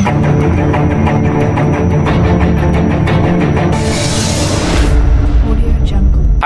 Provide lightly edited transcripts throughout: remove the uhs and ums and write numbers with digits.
Hi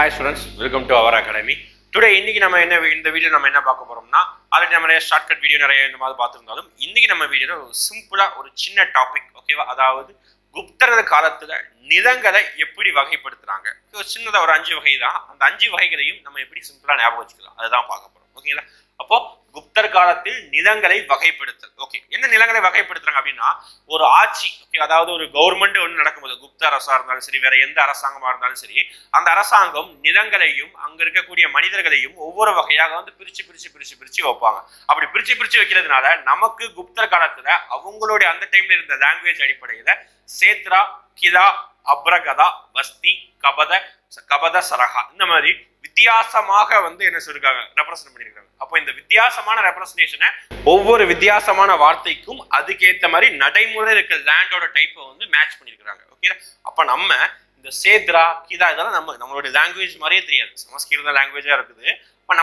students, welcome to our academy. Today இன்னைக்கு நம்ம இந்த வீடியோ நம்ம என்ன பார்க்க போறோம்னா ஆல்ரெடி நம்ம நிறைய ஷார்ட்கட் வீடியோ நிறைய இந்த மாதிரி பார்த்திருந்தாலும் இன்னைக்கு நம்ம வீடியோல சிம்பிளா ஒரு சின்ன டாபிக் ஓகேவா, அதாவது குப்தர்கள் காலத்துல நிலங்களை எப்படி வகைப்படுத்துறாங்க. சின்னதா ஒரு 5 வகை தான். அந்த 5 வகைகளையும் நம்ம எப்படி சிம்பிளா ஞாபகம் வச்சுக்கலாம் அதுதான் பார்க்க போறோம். ஓகேங்களா? அப்போ குப்தர் காலத்தில் நிலங்களை வகைப்படுத்தல். ஓகே, என்ன நிலங்களை வகைப்படுத்துறாங்க அப்படின்னா ஒரு ஆட்சி, ஓகே, அதாவது ஒரு கவர்மெண்ட் ஒன்று நடக்கும்போது குப்த அரசா இருந்தாலும் சரி வேற எந்த அரசாங்கமா இருந்தாலும் சரி அந்த அரசாங்கம் நிலங்களையும் அங்க இருக்கக்கூடிய மனிதர்களையும் ஒவ்வொரு வகையாக வந்து பிரிச்சு வைப்பாங்க. அப்படி பிரிச்சு வைக்கிறதுனால நமக்கு குப்தர் காலத்துல அவங்களுடைய அந்த டைம்ல இருந்த லாங்குவேஜ் அடிப்படையில சேத்ரா, கிலா, அப்ரகதா, வஸ்தி, கபத, சரஹா இந்த மாதிரி வித்தியாசமாக வந்து என்ன சொல்லிருக்காங்க, ரெப்ரசன்ட் பண்ணிருக்காங்க. அப்போ இந்த வித்தியாசமான ரெப்ரசன்டேஷனை ஒவ்வொரு வித்தியாசமான வார்த்தைக்கும் அதுக்கேற்ற மாதிரி நடைமுறை இருக்க லேண்டோட டைப்பை வந்து மேட்ச் பண்ணிருக்காங்க. ஓகே, அப்ப நம்ம இந்த சேத்ரா, கிதா இதெல்லாம் நம்மளுடைய லாங்குவேஜ் மாதிரியே தெரியாது, சமஸ்கிருத லாங்குவேஜா இருக்குது. இப்ப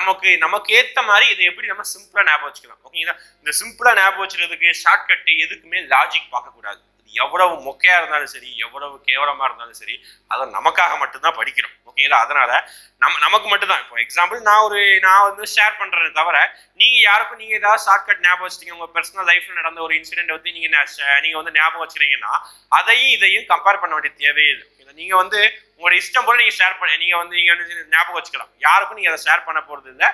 நமக்கு ஏற்ற மாதிரி இதை எப்படி நம்ம சிம்பிளா ஞாபகம் வச்சுக்கலாம். ஓகேங்களா? இந்த சிம்பிளா ஞாபகம் வச்சுக்கிறதுக்கு ஷார்ட்கட் எதுக்குமே லாஜிக் பார்க்க கூடாது. எவ்வளவு மொக்கையா இருந்தாலும் சரி எவ்வளவு கேவலமா இருந்தாலும் சரி அதை நமக்காக மட்டும்தான் படிக்கிறோம். ஓகேங்களா? அதனால நமக்கு மட்டும்தான். இப்போ எக்ஸாம்பிள் நான் வந்து ஷேர் பண்றேன்னு தவிர நீங்க யாருக்கும் நீங்க ஏதாவது ஷார்ட்கட் ஞாபகம் வச்சுட்டீங்க, உங்க பர்சனல் லைஃப்ல நடந்த ஒரு இன்சிடென்ட் வந்து நீங்க வந்து ஞாபகம் வச்சுக்கிறீங்கன்னா அதையும் இதையும் கம்பேர் பண்ண வேண்டிய தேவையே இல்லை. நீங்க வந்து உங்களோட இஷ்டம் போல நீங்க ஷேர் பண்ண நீங்க வந்து ஞாபகம் வச்சுக்கலாம். யாருக்கும் நீங்க அதை ஷேர் பண்ண போறது இல்லை.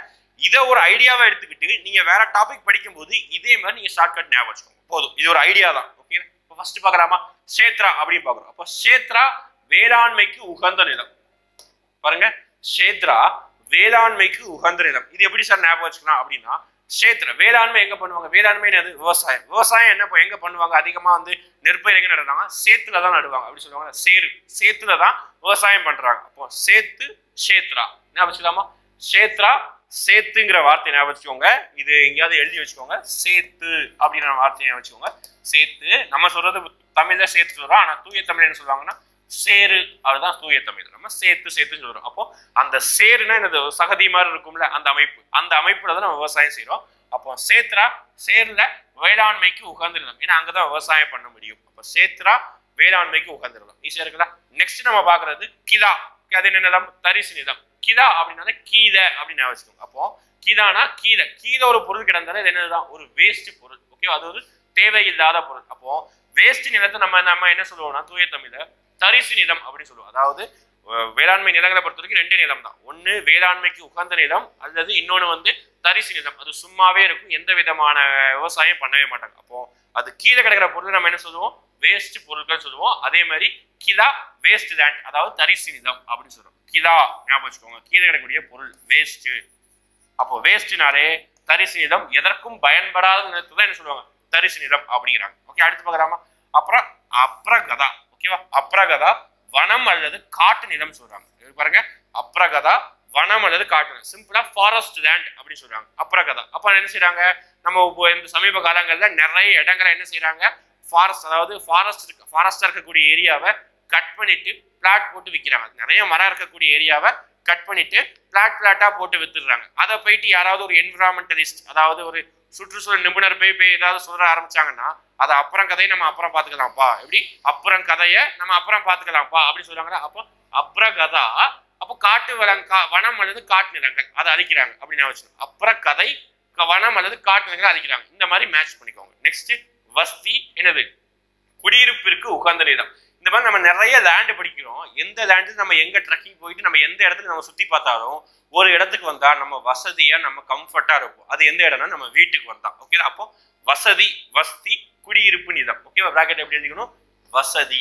இதை ஒரு ஐடியாவை எடுத்துக்கிட்டு நீங்க வேற டாபிக் படிக்கும் போது இதே மாதிரி நீங்க ஷார்ட்கட் ஞாபகம் வச்சுக்கோங்க போதும். இது ஒரு ஐடியா தான். ஓகே, ஃபர்ஸ்ட் பார்க்கலாமா? சேத்ரா அப்படின்னு பார்க்குறோம். அப்போ சேத்ரா வேளாண்மைக்கு உகந்த நிலம். பாருங்க, சேத்ரா வேளாண்மைக்கு உகந்த நிலம். இது எப்படி சார் ஞாபகம் வச்சுக்கலாம் அப்படின்னா சேத்ரா வேளாண்மை எங்க பண்ணுவாங்க? வேளாண்மை என்னது? விவசாயம். விவசாயம் என்ன எங்க பண்ணுவாங்க? அதிகமா வந்து நெற்பயிர் எங்க நடுறாங்க? சேத்துல தான் நடுவாங்க. அப்படி சொல்லுவாங்க. சேத்துல தான் விவசாயம் பண்றாங்க. அப்போ சேத்ரா ஞாபகம் வச்சுக்கலாமா? சேத்ரா, சேத்துங்கிற வார்த்தையை ஞாபகம் வச்சுக்கோங்க. இது எங்கேயாவது எழுதி வச்சுக்கோங்க. சேத்து அப்படின்ற வார்த்தையை ஞாபகம் வச்சுக்கோங்க. சேத்து நம்ம சொல்றது தமிழ்ல சேத்து சொல்றோம், ஆனா தூய தமிழ் என்ன சொல்லுவாங்கன்னா சேரு, அதுதான் தூய தமிழ். நம்ம சேத்துன்னு சொல்றோம். அப்போ அந்த சேருன்னா என்னது? சகதி மாதிரி இருக்கும்ல, அந்த அமைப்புல தான் நம்ம விவசாயம் செய்யறோம். அப்போ சேர்ல வேளாண்மைக்கு உகந்த நிலம். ஏன்னா அங்கதான் விவசாயம் பண்ண முடியும். அப்போ சேத்ரா வேளாண்மைக்கு உகந்த நிலம். ஈஸியா இருக்குல்ல? நெக்ஸ்ட் நம்ம பாக்குறது கிலா. அது என்ன நிலம்? தரிசு நிலம். கிதா அப்படின்னாலே கீதை அப்படின்னு வச்சுக்கோங்க. அப்போ கிதானா கீதை ஒரு பொருள் கிடந்தாலும் இது என்னதுதான்? ஒரு வேஸ்ட் பொருள். ஓகே, அது ஒரு தேவையில்லாத பொருள். அப்போ வேஸ்ட் நிலத்தை நம்ம என்ன சொல்லுவோம்னா தூய தமிழ தரிசு நிலம் அப்படின்னு சொல்லுவோம். அதாவது வேளாண்மை நிலங்களை பொறுத்த வரைக்கும் 2 நிலம் தான். ஒண்ணு வேளாண்மைக்கு உகந்த நிலம், அல்லது இன்னொன்னு வந்து தரிசு நிலம். அது சும்மாவே இருக்கும், எந்த விதமான விவசாயம் பண்ணவே மாட்டாங்க. அப்போ அது கீழே கிடக்கிற பொருள் நம்ம என்ன சொல்லுவோம்? வேஸ்ட் பொருட்கள் சொல்லுவோம். அதே மாதிரி கிலா வேஸ்ட் லேண்ட், அதாவது தரிசு நிலம் அப்படின்னு சொல்லுவோம். கிலா ஞாபகம் வச்சுக்கோங்க, கீழே கிடக்கக்கூடிய பொருள் வேஸ்ட். அப்போ வேஸ்ட்னாலே தரிசு நிலம், எதற்கும் பயன்படாத நிலத்தை தான் என்ன சொல்லுவாங்க? தரிசு நிலம் அப்படிங்கிறாங்க. ஓகே, அடுத்து பார்க்கலாமா? அப்புறம் அப்ரகதா. ஓகேவா? அப்ரகதா வனம் அல்லது காட்டு நிலம் சொல்றாங்க. பாருங்க, அப்ரகதா வனம் அல்லது காட்டு நிலம், சிம்பிளா ஃபாரஸ்ட் லேண்ட் அப்படின்னு சொல்றாங்க அப்ரகதா. அப்ப என்ன செய்யறாங்க? நம்ம இந்த சமீப காலங்கள்ல நிறைய இடங்களை என்ன செய்யறாங்க? ஃபாரஸ்ட், அதாவது ஃபாரஸ்டா இருக்கக்கூடிய ஏரியாவை கட் பண்ணிட்டு பிளாட் போட்டு விற்கிறாங்க. நிறைய மரம் இருக்கக்கூடிய ஏரியாவை கட் பண்ணிட்டு பிளாட்டா போட்டு வித்துடுறாங்க. அதை போயிட்டு யாராவது ஒரு என்விரான்மெண்டலிஸ்ட், அதாவது ஒரு சுற்றுச்சூழல் நிபுணர் போய் ஏதாவது சொல்ல ஆரம்பிச்சாங்கன்னா அதை அப்புறம் கதையை நம்ம அப்புறம் பார்த்துக்கலாம்ப்பா. எப்படி அப்புறம் கதையை நம்ம அப்புறம் பார்த்துக்கலாம்ப்பா அப்படி சொல்றாங்களா? அப்போ அப்ரகதா, அப்போ காட்டு வனம் அல்லது காட்டு நிலங்கள் அதை அழிக்கிறாங்க அப்படின்னு வச்சுக்கோங்க. அப்புறம் கதை வனம் அல்லது காட்டு நிலங்கள் அழிக்கிறாங்க. இந்த மாதிரி மேட்ச் பண்ணிக்கோங்க. நெக்ஸ்ட் வஸ்தி என்னது? குடியிருப்பிற்கு உகந்த நிலம். இந்த மாதிரி நம்ம நிறைய லேண்டு படிக்கிறோம். எந்த லேண்டு நம்ம எங்க ட்ரெக்கிங் போயிட்டு நம்ம எந்த இடத்துக்கு நம்ம சுத்தி பார்த்தாலும் ஒரு இடத்துக்கு வந்தா நம்ம வசதியா நம்ம கம்ஃபர்ட்டா இருப்போம். அது எந்த இடம்னா நம்ம வீட்டுக்கு வந்தா. ஓகேவா? அப்போ வஸ்தி குடியிருப்பு நிலம். ஓகேவா? பிராக்கெட் எப்படி எழுதிக்கணும்? வசதி.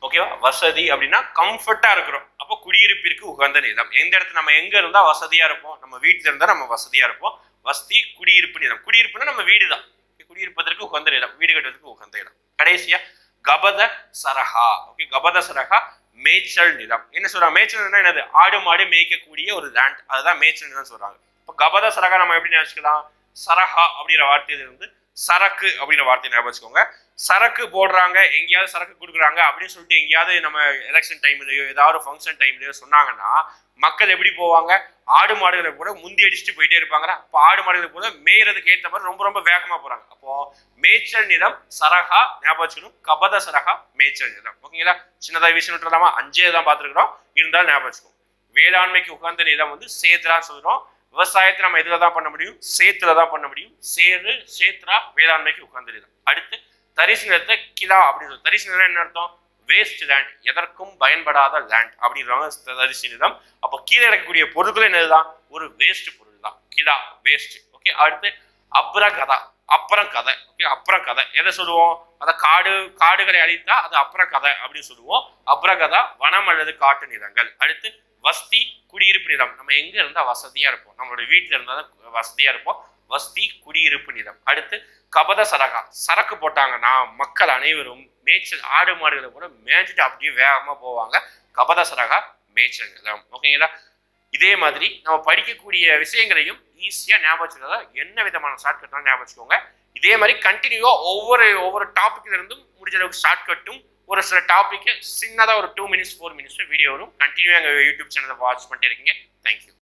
ஓகேவா? வசதி அப்படின்னா கம்ஃபர்ட்டா இருக்கிறோம். அப்போ குடியிருப்பிற்கு உகந்த நிலம். எந்த இடத்துல நம்ம எங்க இருந்தா வசதியா இருப்போம்? நம்ம வீட்டுல இருந்தா நம்ம வசதியா இருப்போம். வஸ்தி குடியிருப்பு நிலம். குடியிருப்புனா நம்ம வீடு தான். குடியிருப்பதற்கு உகந்த நிலம், வீடு கட்டுறதுக்கு உகந்த இடம். கடைசியா கபத சரஹா. ஓகே, கபத சரஹா மேய்ச்சல் நிலம். என்ன சொல்றாங்க? மேய்ச்சல் நிலம் என்னது? ஆடு மாடு மேய்க்கக்கூடிய ஒரு லேண்ட், அதுதான் மேய்ச்சல் நிலம் சொல்றாங்க. இப்போ கபத சரஹா நம்ம எப்படி நினைச்சுக்கலாம்? சரஹா அப்படிங்கிற வார்த்தையில இருந்து சரக்கு அப்படிங்கிற வார்த்தை ஞாபகம் வச்சுக்கோங்க. சரக்கு போடுறாங்க, எங்கேயாவது சரக்கு கொடுக்குறாங்க அப்படின்னு சொல்லிட்டு எங்கேயாவது நம்ம எலெக்ஷன் டைம்லயோ ஏதாவது ஃபங்க்ஷன் டைம்லயோ சொன்னாங்கன்னா மக்கள் எப்படி போவாங்க? ஆடு மாடுகளை கூட முந்தி அடிச்சுட்டு போயிட்டே இருப்பாங்களா? அப்போ ஆடு மாடுகளை கூட மேயறதுக்கு ஏற்ற மாதிரி ரொம்ப ரொம்ப வேகமா போறாங்க. அப்போ மேய்ச்சல் நிலம் சரகா ஞாபகம் வச்சுக்கணும். கபத சரகா மேய்ச்சல் நிலம். ஓகேங்களா? சின்னதாக விஷயம் விட்டுறலாமா? 5 தான் பார்த்துருக்கிறோம், இருந்தாலும் ஞாபகம் வச்சுக்கோங்க. வேளாண்மைக்கு உகந்த நிலம் வந்து சேத்ரான்னு சொல்றோம். விவசாயத்தை நம்ம எதுல தான் பண்ண முடியும்? சேத்துல தான் பண்ண முடியும். சேத்ரா வேளாண்மைக்கு உகந்த நிலம். அடுத்து தரிசு நிலத்தை கிலா அப்படின்னு சொல்லுவோம். தரிசு நிலம் என்ன அர்த்தம்? வேஸ்ட் லேண்ட், எதற்கும் பயன்படாத லேண்ட் அப்படின்றாங்க தரிசு நிலம். அப்போ கீழே இருக்கக்கூடிய பொருட்கள் என்னதுதான்? ஒரு வேஸ்ட் பொருள் தான். கிலா வேஸ்ட். ஓகே. அடுத்து அப்ரகதா, அப்புறம் கதை. ஓகே. அப்புறம் கதை எதை சொல்லுவோம்? அதை காடுகளை அழித்தா அது அப்புறம் கதை அப்படின்னு சொல்லுவோம். அப்ரகதா வனம் அல்லது காட்டு நிலங்கள். அடுத்து வஸ்தி குடியிருப்பு நிலம். நம்ம எங்க இருந்தா வசதியா இருப்போம்? நம்மளோட வீட்டுல இருந்தா தான் வசதியா இருப்போம். வஸ்தி குடியிருப்பு நிலம். அடுத்து கபத சரகா, சரக்கு போட்டாங்கன்னா மக்கள் அனைவரும் மேய்ச்சல் ஆடு மாடுகளை கூட மேய்ச்சிட்டு அப்படியே வேகமா போவாங்க. கபத சரகா மேய்ச்சல் நிலம். ஓகேங்களா? இதே மாதிரி நம்ம படிக்கக்கூடிய விஷயங்களையும் ஈஸியா ஞாபகம் வச்சுக்கிறதா என்ன விதமான ஷார்ட்கட்லாம் ஞாபகம் வச்சுக்கோங்க. இதே மாதிரி கண்டினியூவா ஒவ்வொரு டாபிக்ல இருந்தும் முடிஞ்ச அளவுக்கு ஷார்ட்கட்டும் ஒரு சில டாபிக் சின்னதாக ஒரு 2 minutes 4 minutes வீடியோ வரும். கண்டினியூ எங்கள் யூடியூப் சேனலை வாட்ச் பண்ணிட்டு இருக்கீங்க. தேங்க்யூ.